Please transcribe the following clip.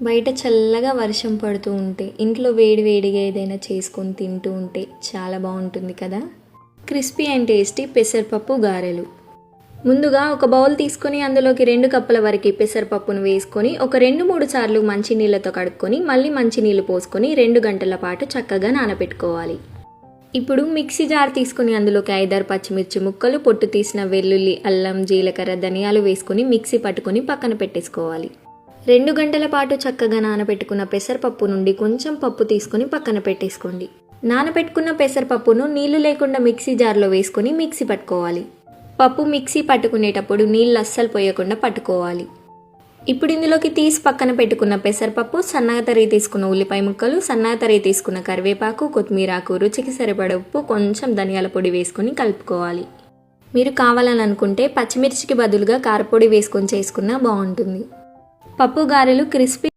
బయట చల్లగా వర్షం పడుతూ ఉంటే ఇంట్లో వేడి వేడిగా ఏదైనా చేసుకొని తింటూ ఉంటే చాలా బాగుంటుంది కదా. క్రిస్పీ అండ్ టేస్టీ పెసరపప్పు గారెలు. ముందుగా ఒక బౌల్ తీసుకొని అందులోకి 2 కప్పుల వరకు పెసరపప్పును వేసుకొని ఒక 2-3 సార్లు మంచినీళ్ళతో కడుక్కొని మళ్ళీ మంచినీళ్ళు పోసుకొని 2 గంటల పాటు చక్కగా నానబెట్టుకోవాలి. ఇప్పుడు మిక్సీ జార్ తీసుకొని అందులోకి 5-6 పచ్చిమిర్చి ముక్కలు, పొట్టు తీసిన వెల్లుల్లి, అల్లం, జీలకర్ర, ధనియాలు వేసుకొని మిక్సీ పట్టుకొని పక్కన పెట్టేసుకోవాలి. 2 గంటల పాటు చక్కగా నానబెట్టుకున్న పెసరపప్పు నుండి కొంచెం పప్పు తీసుకొని పక్కన పెట్టేసుకోండి. నానబెట్టుకున్న పెసరపప్పును నీళ్లు లేకుండా మిక్సీ జార్లో వేసుకొని మిక్సీ పట్టుకోవాలి. పప్పు మిక్సీ పట్టుకునేటప్పుడు నీళ్ళు అస్సలు పోయకుండా పట్టుకోవాలి. ఇప్పుడు ఇందులోకి తీసి పక్కన పెట్టుకున్న పెసరపప్పు, సన్నగా తరిగి తీసుకున్న ఉల్లిపాయ ముక్కలు, సన్నగా తరిగి తీసుకున్న కరివేపాకు, కొత్తిమీరాకు, రుచికి సరిపడ ఉప్పు, కొంచెం ధనియాల పొడి వేసుకొని కలుపుకోవాలి. మీరు కావాలని అనుకుంటే పచ్చిమిర్చికి బదులుగా కారపొడి వేసుకొని చేసుకున్నా బాగుంటుంది. పప్పు గారెలు క్రిస్పీ